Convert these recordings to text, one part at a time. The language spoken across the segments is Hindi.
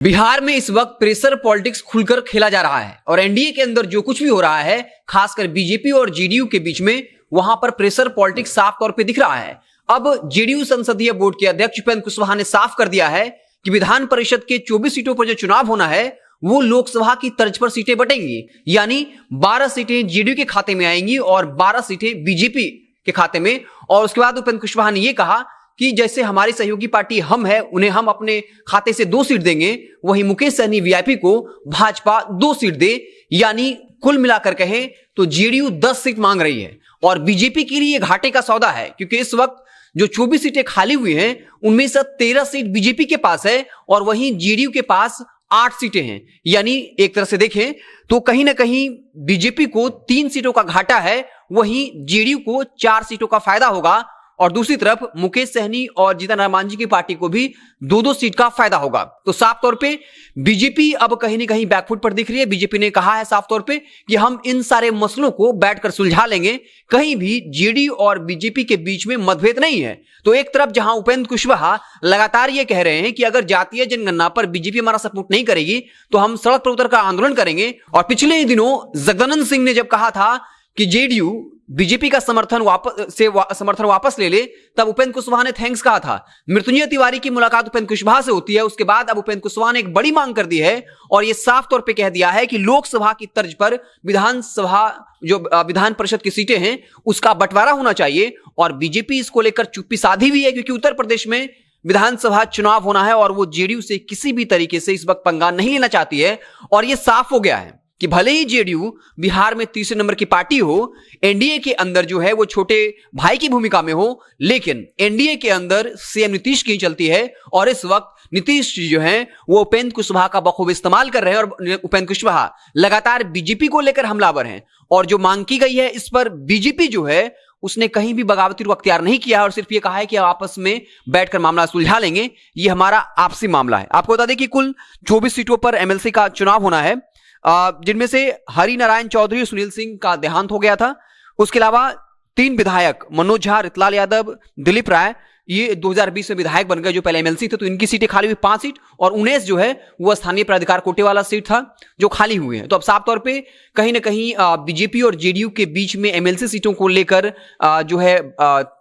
बिहार में इस वक्त प्रेशर पॉलिटिक्स खुलकर खेला जा रहा है और एनडीए के अंदर जो कुछ भी हो रहा है, खासकर बीजेपी और जेडीयू के बीच में, वहां पर प्रेशर पॉलिटिक्स साफ तौर पे दिख रहा है। अब जेडीयू संसदीय बोर्ड के अध्यक्ष उपेंद्र कुशवाहा ने साफ कर दिया है कि विधान परिषद के 24 सीटों पर जो चुनाव होना है वो लोकसभा की तर्ज पर सीटें बटेंगी, यानी 12 सीटें जेडीयू के खाते में आएंगी और 12 सीटें बीजेपी के खाते में। और उसके बाद उपेंद्र कुशवाहा ने यह कहा कि जैसे हमारी सहयोगी पार्टी हम है, उन्हें हम अपने खाते से 2 सीट देंगे, वहीं मुकेश सहनी वीआईपी को भाजपा 2 सीट दे। यानी कुल मिलाकर कहें तो जेडीयू 10 सीट मांग रही है और बीजेपी के लिए घाटे का सौदा है, क्योंकि इस वक्त जो 24 सीटें खाली हुई हैं उनमें से 13 सीट बीजेपी के पास है और वहीं जेडीयू के पास 8 सीटें हैं। यानी एक तरह से देखें तो कहीं ना कहीं बीजेपी को 3 सीटों का घाटा है, वहीं जेडीयू को 4 सीटों का फायदा होगा। और दूसरी तरफ मुकेश सहनी और जीतन राम मांझी की पार्टी को भी 2-2 सीट का फायदा होगा। तो साफ तौर पे बीजेपी अब कहीं ना कहीं बैकफुट पर दिख रही है। बीजेपी ने कहा है साफ तौर पे कि हम इन सारे मसलों को बैठकर सुलझा लेंगे, कहीं भी जेडीयू और बीजेपी के बीच में मतभेद नहीं है। तो एक तरफ जहां उपेंद्र कुशवाहा लगातार ये कह रहे हैं कि अगर जातीय जनगणना पर बीजेपी हमारा सपोर्ट नहीं करेगी तो हम सड़क पर उतरकर आंदोलन करेंगे, और पिछले दिनों जगदानंद सिंह ने जब कहा था कि जेडीयू बीजेपी का समर्थन वापस ले ले, तब उपेंद्र कुशवाहा ने थैंक्स कहा था। मृत्युंजय तिवारी की मुलाकात उपेंद्र कुशवाहा से होती है, उसके बाद अब उपेंद्र कुशवाहा ने एक बड़ी मांग कर दी है और यह साफ तौर पे कह दिया है कि लोकसभा की तर्ज पर विधान परिषद की सीटें हैं उसका बंटवारा होना चाहिए। और बीजेपी इसको लेकर चुप्पी साधी हुई है, क्योंकि उत्तर प्रदेश में विधानसभा चुनाव होना है और वो जेडीयू से किसी भी तरीके से इस वक्त पंगा नहीं लेना चाहती है। और यह साफ हो गया है कि भले ही जेडीयू बिहार में तीसरे नंबर की पार्टी हो, एनडीए के अंदर जो है वो छोटे भाई की भूमिका में हो, लेकिन एनडीए के अंदर सीएम नीतीश की चलती है और इस वक्त नीतीश जी जो है वो उपेंद्र कुशवाहा का बखूब इस्तेमाल कर रहे हैं। और उपेंद्र कुशवाहा लगातार बीजेपी को लेकर हमलावर हैं और जो मांग की गई है इस पर बीजेपी जो है उसने कहीं भी बगावती रुख अख्तियार नहीं किया और सिर्फ ये कहा है कि आपस में बैठकर मामला सुलझा लेंगे, ये हमारा आपसी मामला है। आपको बता दें कि कुल 24 सीटों पर एमएलसी का चुनाव होना है, जिनमें से हरि नारायण चौधरी, सुनील सिंह का देहांत हो गया था। उसके अलावा 3 विधायक मनोज झा, रितलाल यादव, दिलीप राय, ये 2020 में विधायक बन गए जो पहले एमएलसी थे, तो इनकी सीटें खाली हुई 5 सीट, और 19 जो है वो स्थानीय प्राधिकार कोटे वाला सीट था जो खाली हुए हैं। तो अब साफ तौर पे कहीं ना कहीं बीजेपी और जेडीयू के बीच में एमएलसी सीटों को लेकर जो है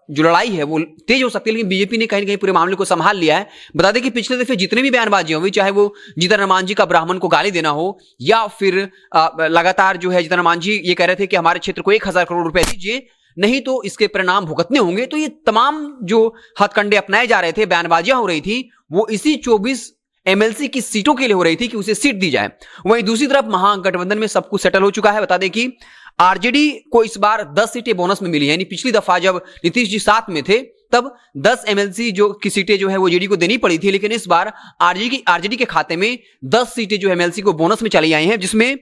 जो लड़ाई है वो तेज हो सकती है, लेकिन बीजेपी ने कहीं ना कहीं पूरे मामले को संभाल लिया है। बता दें कि पिछले दफे जितने भी बयानबाजी हुई, चाहे वो जीतन राम मांझी का ब्राह्मण को गाली देना हो या फिर लगातार जो है जीतन राम मांझी ये कह रहे थे कि हमारे क्षेत्र को 1000 करोड़ रुपए दीजिए, नहीं तो इसके परिणाम भुगतने होंगे। तो ये तमाम जो हथकंडे अपनाए जा रहे थे, बयानबाजियां हो रही थी, वो इसी 24 एमएलसी की सीटों के लिए हो रही थी कि उसे सीट दी जाए। वहीं दूसरी तरफ महागठबंधन में सब कुछ सेटल हो चुका है। बता दें कि आरजेडी को इस बार 10 सीटें बोनस में मिली है, यानी पिछली दफा जब नीतीश जी साथ में थे तब 10 एमएलसी जो की सीटें जो है वो जेडी को देनी पड़ी थी, लेकिन इस बार आरजेडी के खाते में 10 सीटें जो एमएलसी को बोनस में चली आई हैं, जिसमें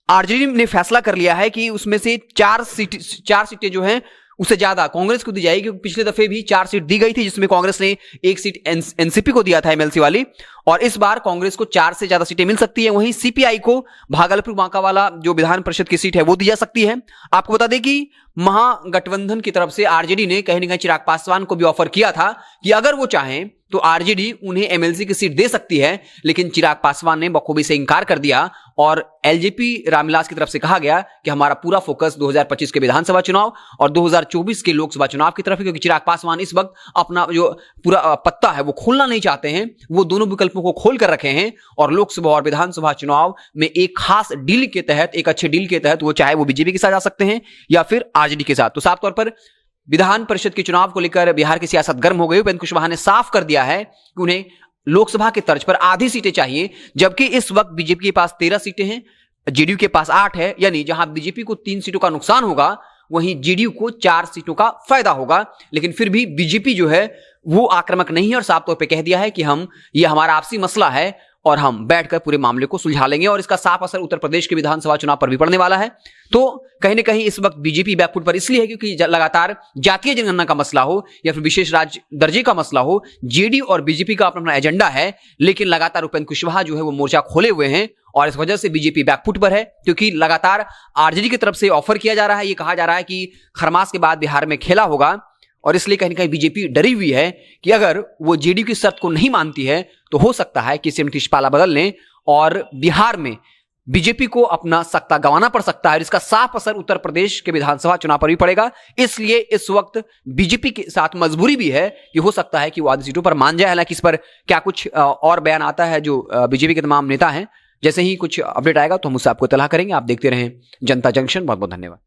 आरजेडी ने फैसला कर लिया है कि उसमें से 4 सीटें जो हैं उससे ज्यादा कांग्रेस को दी जाएगी, क्योंकि पिछले दफे भी 4 सीट दी गई थी जिसमें कांग्रेस ने 1 सीट एनसीपी को दिया था एमएलसी वाली, और इस बार कांग्रेस को 4 से ज्यादा सीटें मिल सकती है। वहीं सीपीआई को भागलपुर बांका वाला जो विधान परिषद की सीट है वो दी जा सकती है। आपको बता दें कि महागठबंधन की तरफ से आरजेडी ने कहीं ना कहीं चिराग पासवान को भी ऑफर किया था कि अगर वो चाहें तो आरजेडी उन्हें एमएलसी की सीट दे सकती है, लेकिन चिराग पासवान ने बखूबी से इंकार कर दिया और एलजेपी रामविलास की तरफ से कहा गया कि हमारा पूरा फोकस 2025 के विधानसभा चुनाव और 2024 के लोकसभा चुनाव की तरफ है, क्योंकि चिराग पासवान इस वक्त अपना जो पूरा पत्ता है वो खोलना नहीं चाहते हैं। वो दोनों विकल्पों को खोल कर रखे हैं और लोकसभा और विधानसभा चुनाव में एक खास डील के तहत, एक अच्छे डील के तहत वो चाहे वो बीजेपी के साथ जा सकते हैं या फिर आरजेडी के साथ। तो साफ तौर पर विधान परिषद के चुनाव को लेकर बिहार की सियासत गर्म हो गई। उपेंद्र कुशवाहा ने साफ कर दिया है कि उन्हें लोकसभा के तर्ज पर आधी सीटें चाहिए, जबकि इस वक्त बीजेपी के पास 13 सीटें हैं, जेडीयू के पास 8 है, यानी जहां बीजेपी को 3 सीटों का नुकसान होगा वहीं जेडीयू को 4 सीटों का फायदा होगा। लेकिन फिर भी बीजेपी जो है वो आक्रामक नहीं है और साफ तौर पे कह दिया है कि ये हमारा आपसी मसला है और हम बैठकर पूरे मामले को सुलझा लेंगे, और इसका साफ असर उत्तर प्रदेश के विधानसभा चुनाव पर भी पड़ने वाला है। तो कहीं ना कहीं इस वक्त बीजेपी बैकफुट पर इसलिए है क्योंकि लगातार जातीय जनगणना का मसला हो या फिर विशेष राज्य दर्जे का मसला हो, जेडीयू और बीजेपी का अपना एजेंडा है, लेकिन लगातार उपेंद्र कुशवाहा जो है वो मोर्चा खोले हुए हैं और इस वजह से बीजेपी बैकफुट पर है, क्योंकि लगातार आरजेडी की तरफ से ऑफर किया जा रहा है, ये कहा जा रहा है कि खरमास के बाद बिहार में खेला होगा और इसलिए कहीं ना कहीं बीजेपी डरी हुई है कि अगर वो जेडीयू की शर्त को नहीं मानती है तो हो सकता है कि सीएम नीतीश पाला बदल लें और बिहार में बीजेपी को अपना सत्ता गंवाना पड़ सकता है और इसका साफ असर उत्तर प्रदेश के विधानसभा चुनाव पर भी पड़ेगा। इसलिए इस वक्त बीजेपी के साथ मजबूरी भी है कि हो सकता है कि वो आधी सीटों पर मान जाए। हालांकि इस पर क्या कुछ और बयान आता है जो बीजेपी के तमाम नेता हैं, जैसे ही कुछ अपडेट आएगा तो हम उससे आपको इत्तला करेंगे। आप देखते रहें जनता जंक्शन। बहुत बहुत धन्यवाद।